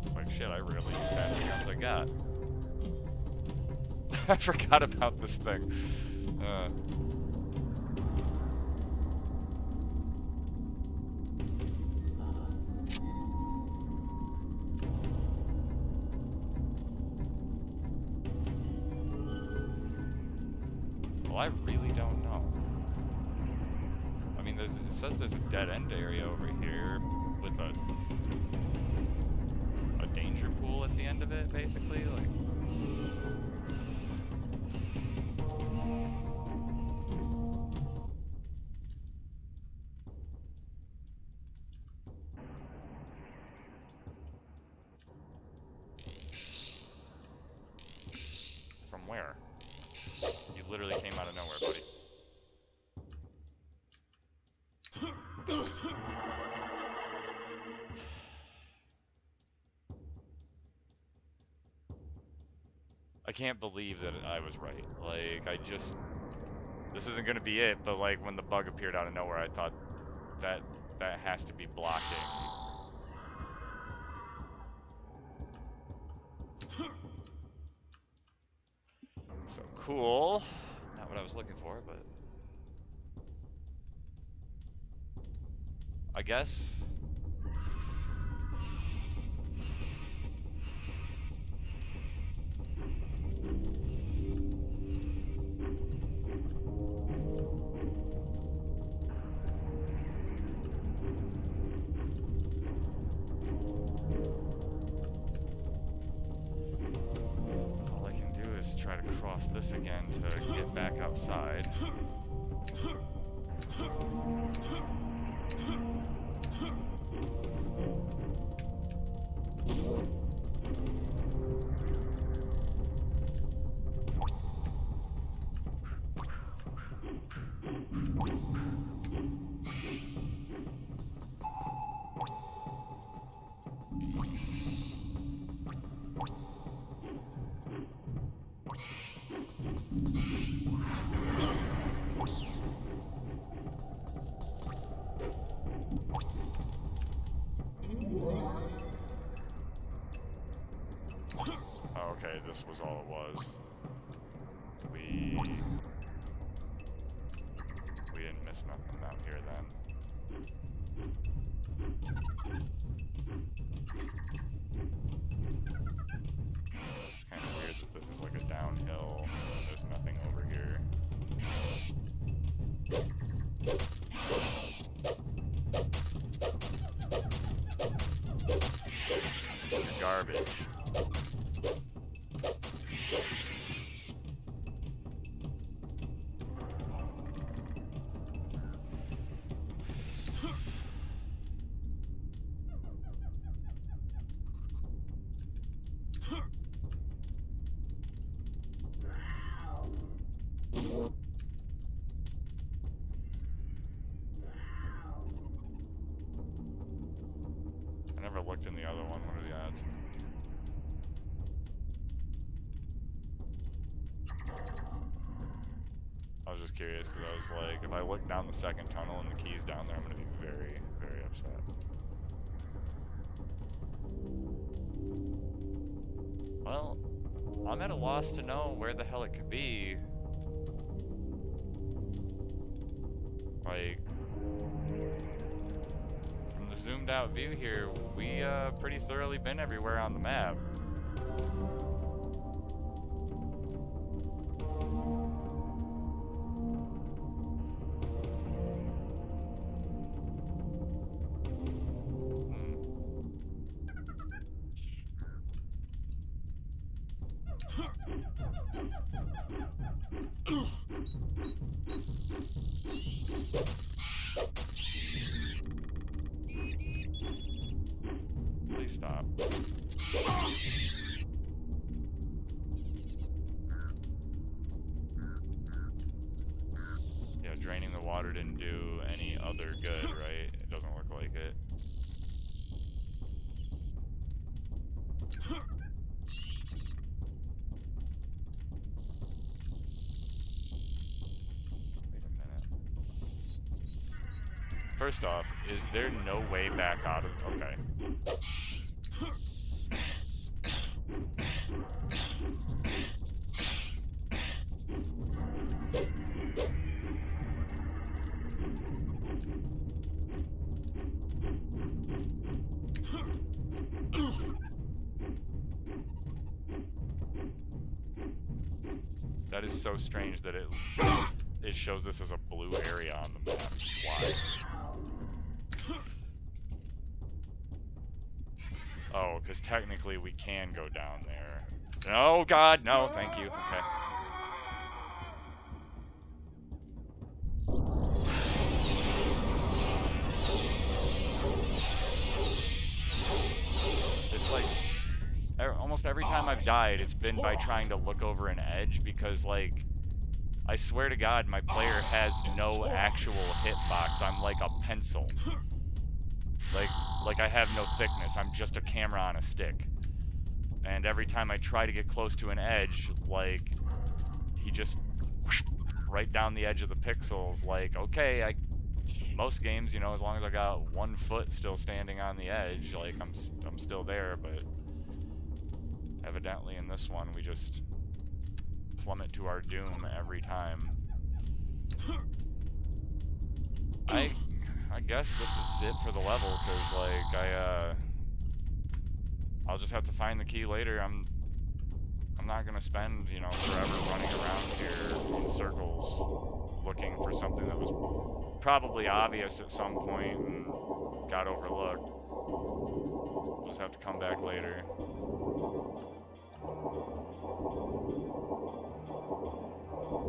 It's like, shit, I rarely use half the guns I got. I forgot about this thing. Well, I really don't know. I mean, it says there's a dead-end area over here with a danger pool at the end of it, basically. Like, from where? You literally came out of nowhere, buddy. I can't believe that I was right. Like, this isn't gonna be it, but like when the bug appeared out of nowhere, I thought that has to be blocking. So cool. Not what I was looking for, but I guess. All I can do is try to cross this again to get back outside. Oh, okay, this was all it was. We didn't miss nothing out here then. It's kind of weird that this is like a downhill and there's nothing over here. You're garbage. curious because I was like, if I look down the second tunnel and the key's down there, I'm gonna be very, very upset. Well, I'm at a loss to know where the hell it could be. Like, from the zoomed out view here, we pretty thoroughly been everywhere on the map. Please stop. Yeah, draining the water didn't do any other good, right? It doesn't look like it. Wait a minute. First off, is there no way back out of... Okay. That is so strange that it shows this as a blue area on the map. Why? Oh, because technically we can go down there. Oh god, no, thank you. Okay. It's like almost every time I've died, it's been by trying to look over an edge because, like, I swear to God, my player has no actual hitbox. I'm like a pencil. Like I have no thickness. I'm just a camera on a stick. And every time I try to get close to an edge, like, he just right down the edge of the pixels. Like, okay, most games, you know, as long as I got 1 foot still standing on the edge, like, I'm still there. But evidently in this one, we just plummet to our doom every time. I guess this is it for the level, because, like, I'll just have to find the key later. I'm not gonna spend, you know, forever running around here in circles looking for something that was probably obvious at some point and got overlooked. We'll just have to come back later.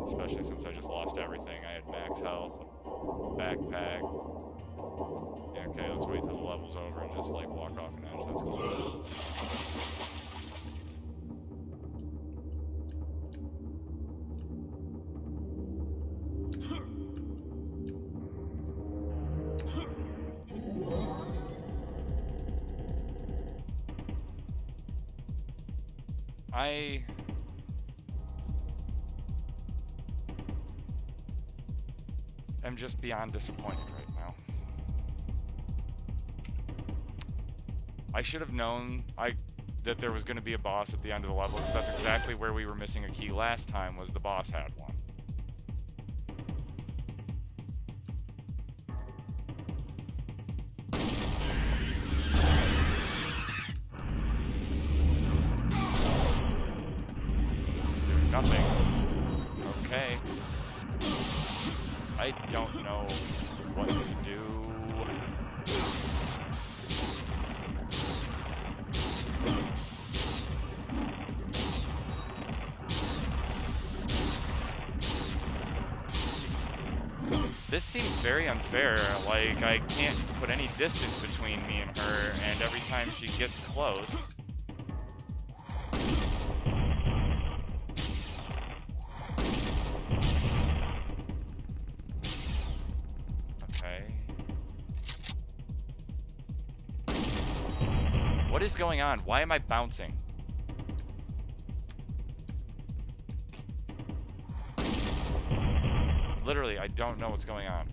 Especially since I just lost everything. I had max health, backpack. Yeah, okay, let's wait till the level's over and just, like, walk off an edge. That's cool. I am just beyond disappointed right now. I should have known that there was going to be a boss at the end of the level, because that's exactly where we were missing a key last time, was the boss had one. This is doing nothing. Okay. I don't know what to do. This seems very unfair. Like, I can't put any distance between me and her, and every time she gets close... Okay. What is going on? Why am I bouncing? Literally, I don't know what's going on.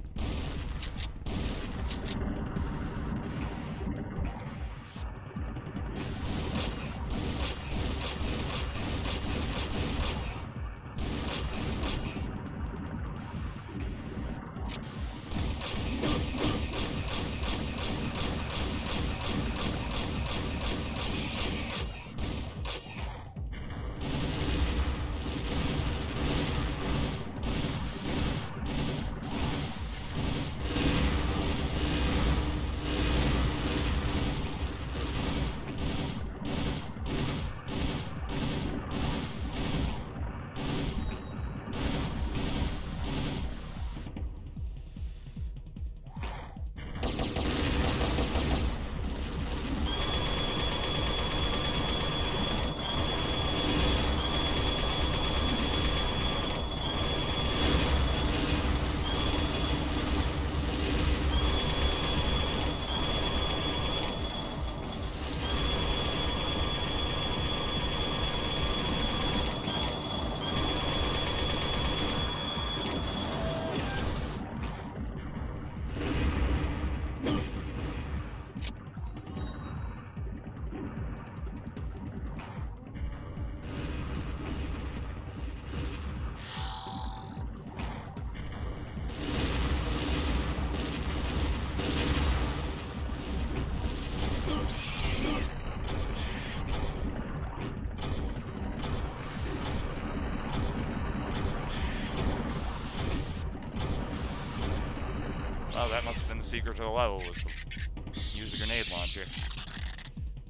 Oh, that must have been the secret to the level, was to use the grenade launcher.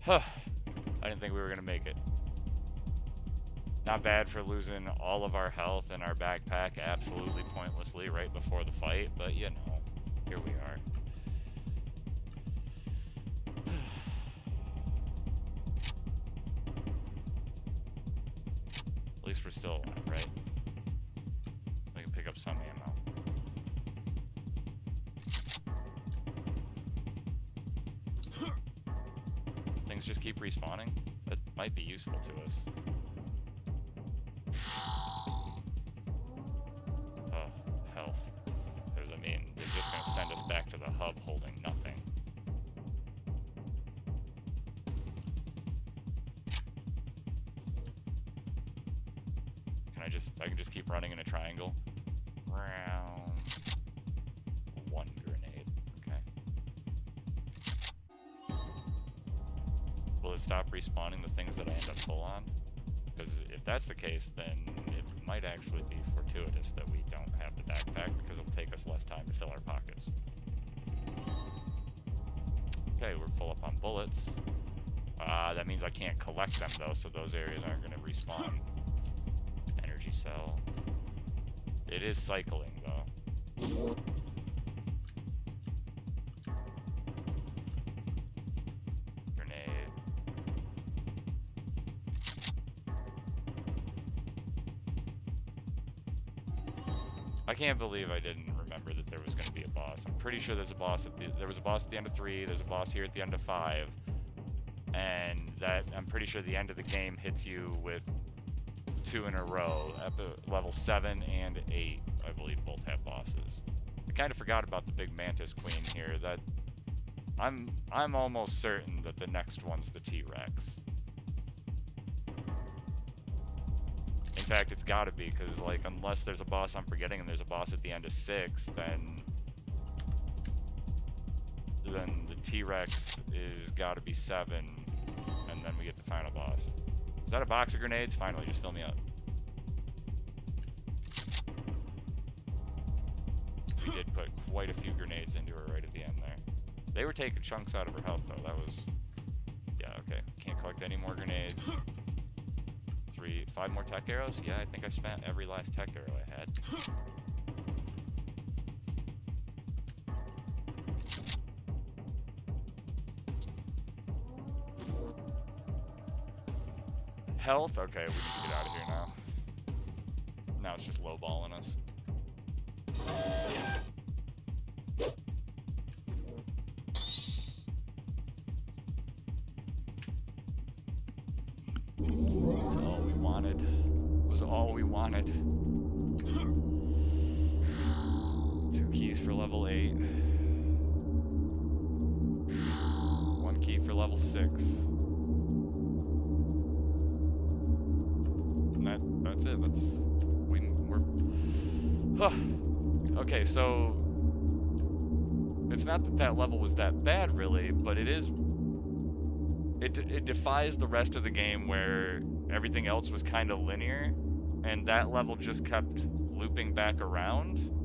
Huh. I didn't think we were gonna make it. Not bad for losing all of our health and our backpack absolutely pointlessly right before the fight, but you know, here we are. At least we're still alive, right? We can pick up some ammo. Things just keep respawning? That might be useful to us. Oh, health. Because, I mean, they're just going to send us back to the hub holding nothing. I can just keep running in a triangle? Round. One grenade. Okay. Will it stop respawning the things that I end up full on? Because if that's the case, then it might actually be fortuitous that we don't have the backpack, because it'll take us less time to fill our pockets. Okay, we're full up on bullets. That means I can't collect them though, so those areas aren't going to respawn. Energy cell. It is cycling though. Grenade. I can't believe I didn't remember that there was going to be a boss. I'm pretty sure there's a boss there was a boss at the end of 3, there's a boss here at the end of 5, and that I'm pretty sure the end of the game hits you with 2 in a row. Level 7 and 8, I believe, both have bosses. I kind of forgot about the big mantis queen here. That I'm almost certain that the next one's the T-Rex. In fact, it's got to be, because like unless there's a boss I'm forgetting and there's a boss at the end of 6, then the T-Rex is got to be 7, and then we get the final boss. Is that a box of grenades? Finally, just fill me up. We did put quite a few grenades into her right at the end there. They were taking chunks out of her health though. That was... yeah, okay. Can't collect any more grenades. 5 more tech arrows? Yeah, I think I spent every last tech arrow I had. Health? Okay, we need to get out of here now. Now it's just lowballing us. That's all we wanted. It was all we wanted. level 8. 1 key for level 6. And that's it. We're okay, so it's not that that level was that bad really, but it defies the rest of the game where everything else was kind of linear, and that level just kept looping back around.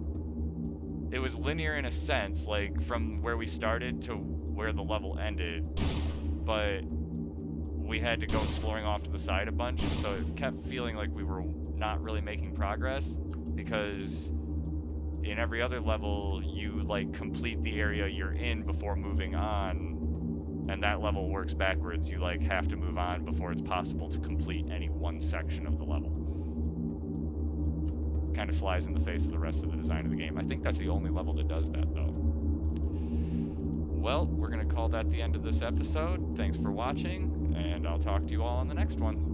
It was linear in a sense, like from where we started to where the level ended, but we had to go exploring off to the side a bunch, and so it kept feeling like we were not really making progress, because in every other level you like complete the area you're in before moving on, and that level works backwards. You like have to move on before it's possible to complete any one section of the level. Kind of flies in the face of the rest of the design of the game. I think that's the only level that does that though. Well, we're gonna call that the end of this episode. Thanks for watching, and I'll talk to you all on the next one.